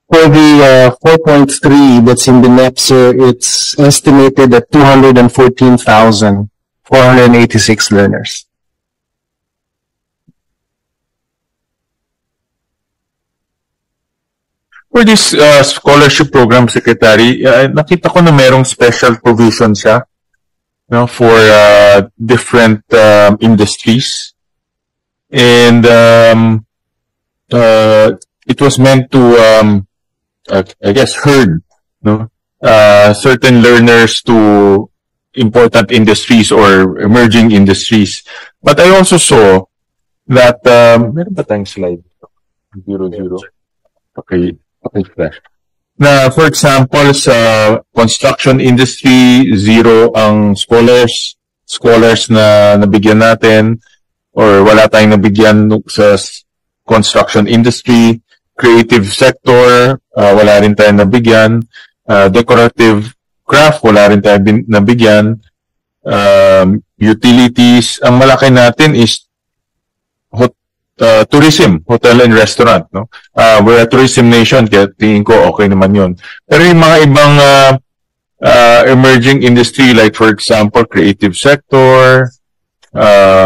For the 4.3 that's in the NEPSR, it's estimated at 214,486 learners. For this scholarship program, Secretary, nakita ko na merong special provision siya, no, for different industries. And it was meant to, I guess, herd, no, certain learners to important industries or emerging industries. But I also saw that, meron ba tayong slide? 00. Okay. Okay, flash. Na, for example, sa construction industry, 0 ang scholars na nabigyan natin, or wala tayong nabigyan sa construction industry. Creative sector, wala rin tayong nabigyan. Decorative craft, wala rin tayong nabigyan. Utilities, ang malaki natin is tourism, hotel and restaurant, no? We're a tourism nation, kaya tingin ko okay naman yun. Pero yung mga ibang emerging industry, like for example, creative sector,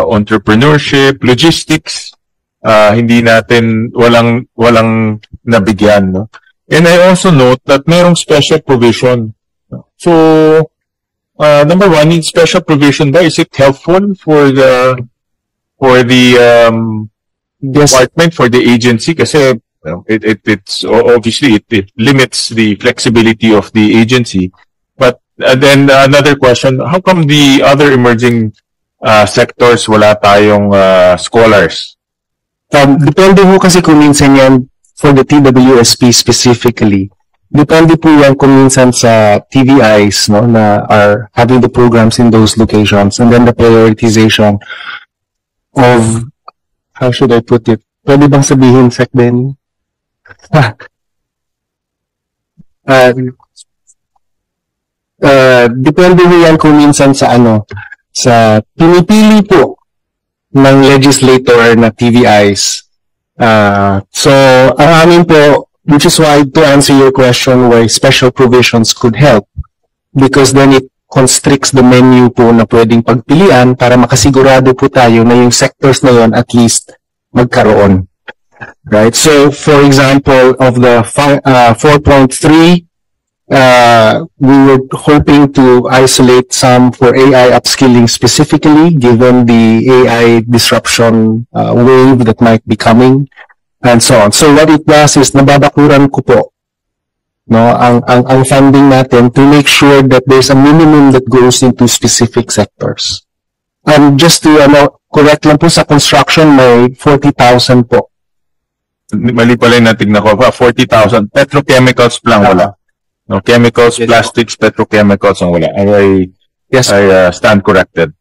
entrepreneurship, logistics, hindi natin, walang nabigyan, no? And I also note that mayroong special provision. So, number one, in special provision ba, is it helpful for the department, for the agency? Kasi it's obviously it limits the flexibility of the agency. But then another question, how come the other emerging sectors wala tayong scholars? Depende po kasi kung minsan yan for the TWSP specifically. Depende po yan kung minsan sa TVIs, no, na are having the programs in those locations, and then the prioritization of, how should I put it? Pwede bang sabihin, Sec Benny? Depende po yan kung minsan sa sa pinipili po ng legislator na TVIs. So, ang amin po, which is why to answer your question why special provisions could help, because then it constricts the menu po na pwedeng pagpilian para makasigurado po tayo na yung sectors na yon at least magkaroon. Right? So, for example, of the 4.3, we were hoping to isolate some for AI upskilling specifically, given the AI disruption wave that might be coming, and so on. So, what it does is nababakuran ko po, no, ang funding natin to make sure that there's a minimum that goes into specific sectors. And just to correct lang po, sa construction may 40,000 po. Mali pala yung natignan ko, 40,000. Petrochemicals lang wala. No, chemicals, yes, plastics, petrochemicals ang wala. I stand corrected.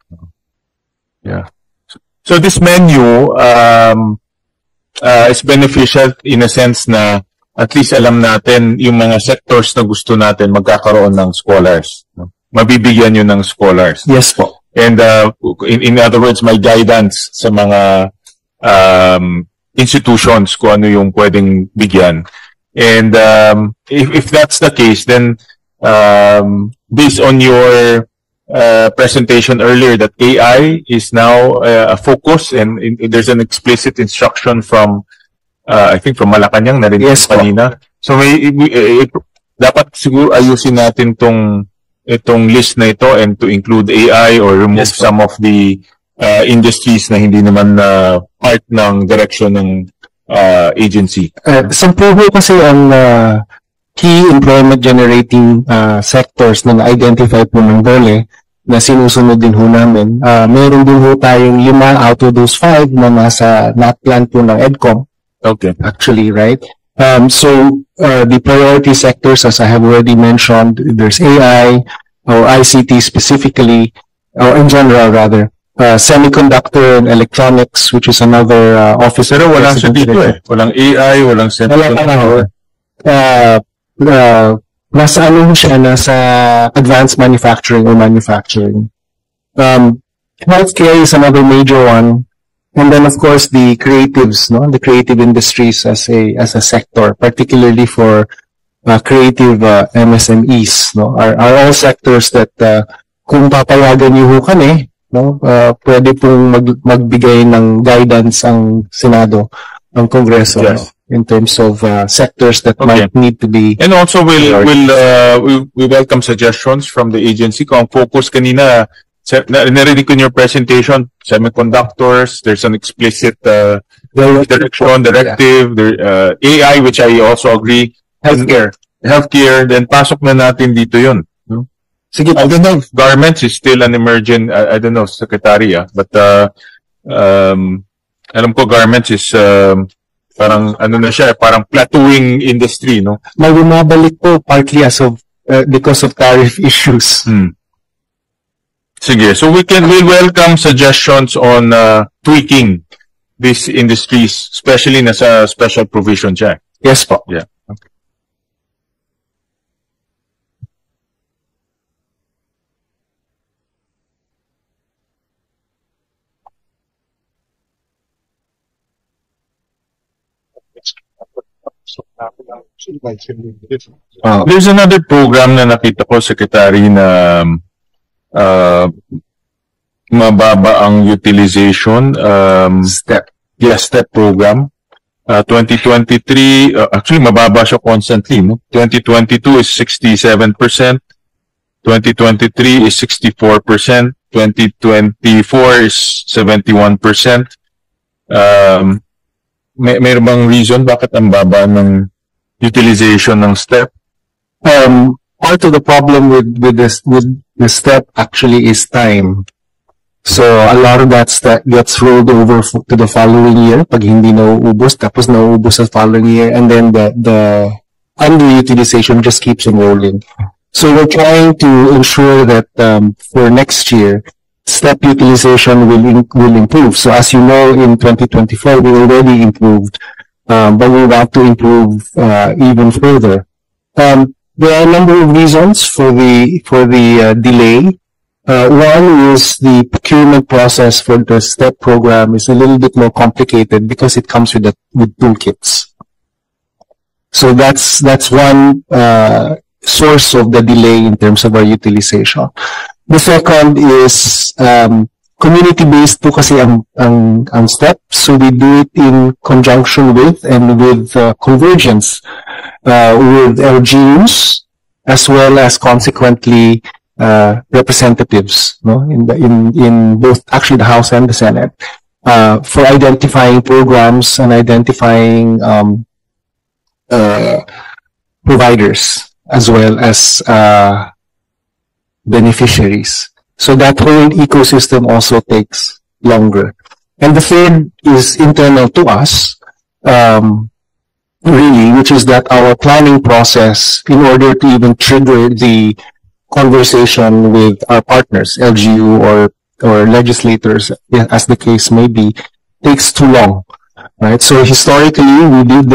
Yeah. So this menu is beneficial in a sense na at least alam natin yung mga sectors na gusto natin magkakaroon ng scholars. No? Mabibigyan yun ng scholars. Yes po. And in other words, may guidance sa mga institutions kung ano yung pwedeng bigyan. And if that's the case, then based on your presentation earlier that AI is now a focus, and there's an explicit instruction from I think from Malacanang na rin, yes, kanina. So dapat siguro ayusin natin itong list na ito and to include AI or remove, yes, some of the industries na hindi naman part ng direction ng agency. Sampu po kasi ang key employment generating sectors na na-identify po ng DOLE na sinusunod din ho namin. Meron din ho tayong 5 out of those 5 na nasa NAT plan po ng EDCOM. Okay. Actually, right? So the priority sectors, as I have already mentioned, there's AI or ICT specifically, or in general rather, semiconductor and electronics, which is another office. Pero walang sa dito Walang AI, walang semiconductor. Nasa ano siya, nasa advanced manufacturing or manufacturing. Healthcare is another major one. And then, of course, the creatives, no, the creative industries as a sector, particularly for creative MSMEs, no, are all sectors that kung papayagan niyo ho kami, no, pwede pong magbigay ng guidance ang Senado, ang Kongreso, Yes. no, in terms of sectors that might need to be. And also we welcome suggestions from the agency. Kung ang focus kanina, narinig ko in your presentation, semiconductors, there's an explicit direction, directive, there, AI, which I also agree. Healthcare, then pasok na natin dito yun. No? Sige, I don't know if garments is still an emerging, I don't know, secretary, but alam ko garments is parang ano na siya, parang plateauing industry, no? may bumabalik po partly as of because of tariff issues. Sige, so we'll welcome suggestions on tweaking these industries, especially nasa special provision siya. Yes po. Yeah. Okay. There's another program na nakita ko, Secretary, na mababa ang utilization. Step. Yes, STEP program. 2023, actually mababa siya constantly. No? 2022 is 67%. 2023 is 64%. 2024 is 71%. Mayroon bang reason bakit ang baba ng utilization ng STEP? Part of the problem with the step actually is time. So a lot of that gets rolled over to the following year pag hindi nauubos, tapos nauubos sa following year, and then the underutilization just keeps on rolling. So we're trying to ensure that for next year, step utilization will improve. So as you know, in 2024 we already improved, but we want to improve even further. There are a number of reasons for the delay. One is the procurement process for the STEP program is a little bit more complicated because it comes with toolkits. So that's one source of the delay in terms of our utilization. The second is community-based po kasi ang STEP, so we do it in conjunction with and with convergence with LGUs as well as consequently representatives, no, in both actually the House and the Senate, for identifying programs and identifying providers as well as beneficiaries. So that whole ecosystem also takes longer. And the third is internal to us, really, which is that our planning process, in order to even trigger the conversation with our partners, LGU or legislators, as the case may be, takes too long, right? So historically, we did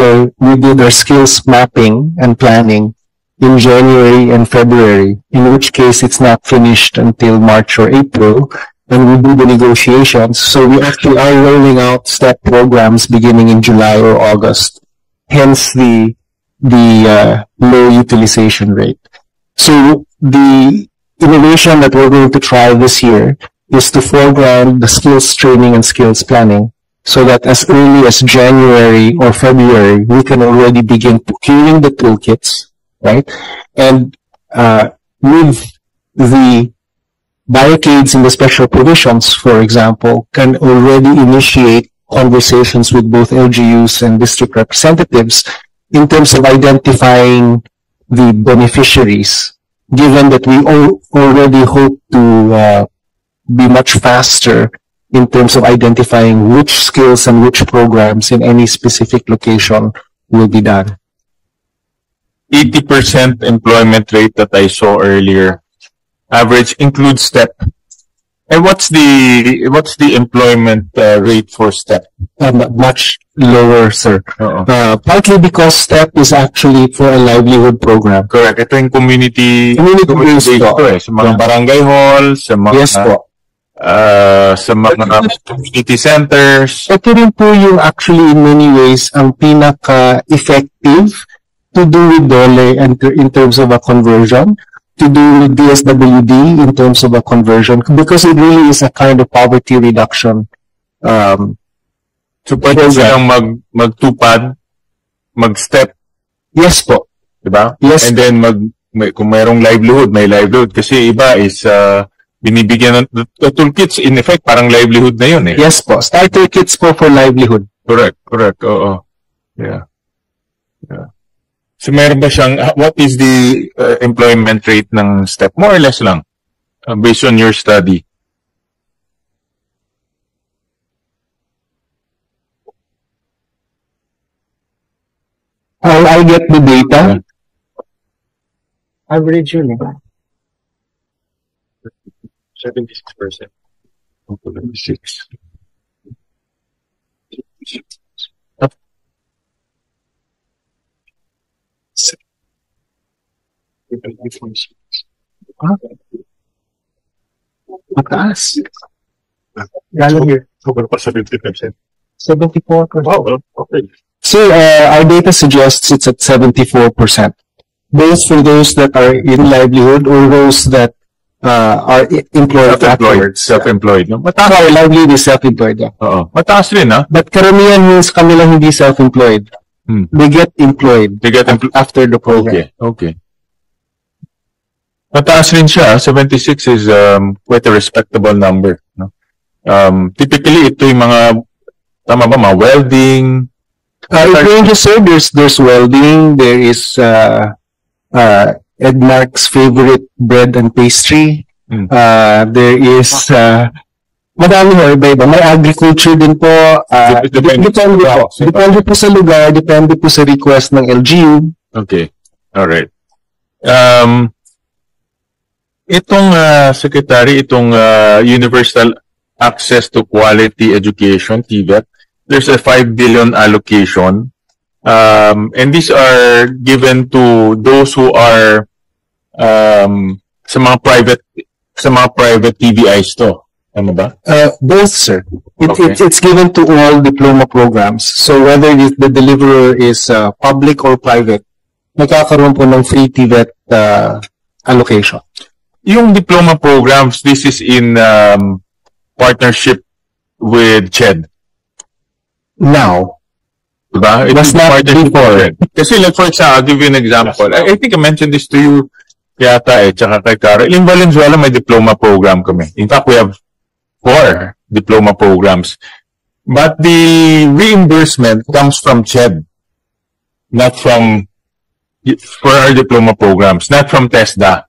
our skills mapping and planning in January and February, in which case it's not finished until March or April, and we do the negotiations. So we actually are rolling out STEP programs beginning in July or August, hence the low utilization rate. So the innovation that we're going to try this year is to foreground the skills training and skills planning, so that as early as January or February, we can already begin procuring the toolkits, right? And with the barricades in the special provisions, for example, can already initiate conversations with both LGUs and district representatives in terms of identifying the beneficiaries, given that we already hope to be much faster in terms of identifying which skills and which programs in any specific location will be done. 80% employment rate that I saw earlier, average includes STEP. And what's the employment rate for STEP? Much lower, sir. Partly because STEP is actually for a livelihood program. Correct. Ito yung community based ito po. sa mga barangay halls, sa mga Yes po. sa mga community centers. Ito rin po yung actually in many ways ang pinaka-effective to do with DOLE and in terms of a conversion, to do with DSWD in terms of a conversion, because it really is a kind of poverty reduction. So pwede silang magtupad, mag-step. Yes po. Diba? Yes. And then kung mayroong livelihood, may livelihood. Kasi iba is binibigyan ng the toolkits, in effect, parang livelihood na yun eh. Yes po. Starter kits po for livelihood. Correct. Oo. Yeah. So meron ba siyang, what is the employment rate ng STEP? More or less lang, based on your study. I get the data. Average yun eh. 76%. 76. Mataas. Sobrang pa 70%. 74%. Wow, okay. So our data suggests it's at 74%. Both for those that are in livelihood or those that are employed afterwards. Self-employed. No? Mataas. Sorry, livelihood is self-employed. Yeah. Oo. Mataas rin, ha? But karamihan means kanila hindi self-employed. They get employed. After the program. Okay. Mataas rin siya. 76 is quite a respectable number. No? Typically, ito yung mga, tama ba, mga welding. It ranges, sir. There's welding. There is Edmark's favorite bread and pastry. There is madami ho, iba-iba. May agriculture din po. Depende po. Depende po sa lugar. Depende po sa request ng LGU. Okay. Alright. Itong Secretary, itong Universal Access to Quality Education, TVET, there's a 5 billion allocation. And these are given to those who are sa mga private TVIs to. Tama ba? Both, sir. It's given to all diploma programs. So whether the deliverer is public or private, magkakaroon po ng free TVET allocation. Yung diploma programs, this is in partnership with CHED. Now, diba? It was not before. Kasi like for example, I'll give you an example. I think I mentioned this to you yata tsaka kay Carol. In Valenzuela, may diploma program kami. In fact, we have 4 diploma programs. But the reimbursement comes from CHED, not from, for our diploma programs, not from TESDA.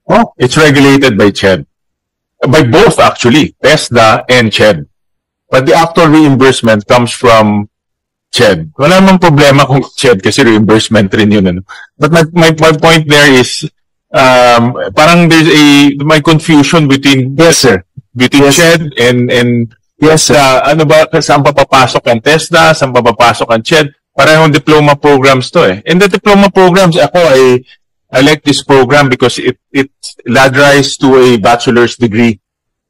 Oh, it's regulated by CHED. By both actually, TESDA and CHED. But the actual reimbursement comes from CHED. Wala namang problema kung CHED kasi reimbursement rin yun. Ano? But my point there is, parang there's my confusion between, yes, sir. Between CHED and yes, sir. Ano ba, saan pa papasok ang TESDA, saan pa papasok ang CHED? Parang diploma programs to eh. And the diploma programs, I like this program because it ladderized to a bachelor's degree.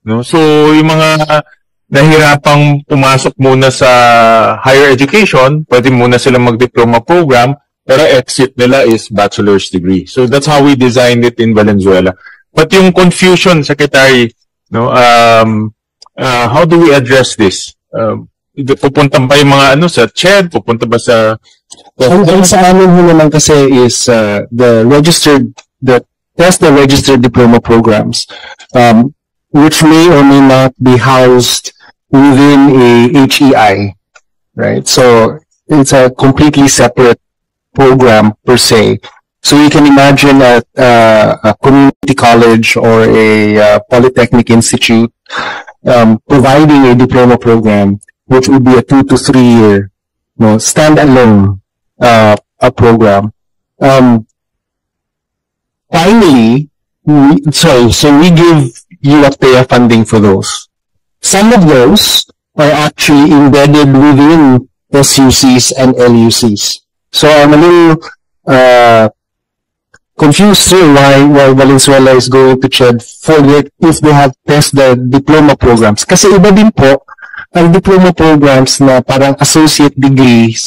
No? So, yung mga nahirapang pumasok muna sa higher education, pwede muna silang mag-diploma program, pero exit nila is bachelor's degree. So, that's how we designed it in Valenzuela. But yung confusion, Secretary, no, how do we address this? Pupunta ba yung mga sa CHED? Pupunta ba sa... Ang sa amin ho naman kasi is the registered diploma programs, which may or may not be housed within a HEI, right? So it's a completely separate program per se. So you can imagine a community college or a polytechnic institute providing a diploma program, which would be a 2 to 3 year, standalone a program. Finally, so we give UAPTEA funding for those. Some of those are actually embedded within SUCs and LUCs. So I'm a little confused, sir, why Valenzuela is going to CHED for it if they have tested the diploma programs. Kasi iba din po ang diploma programs na parang associate degree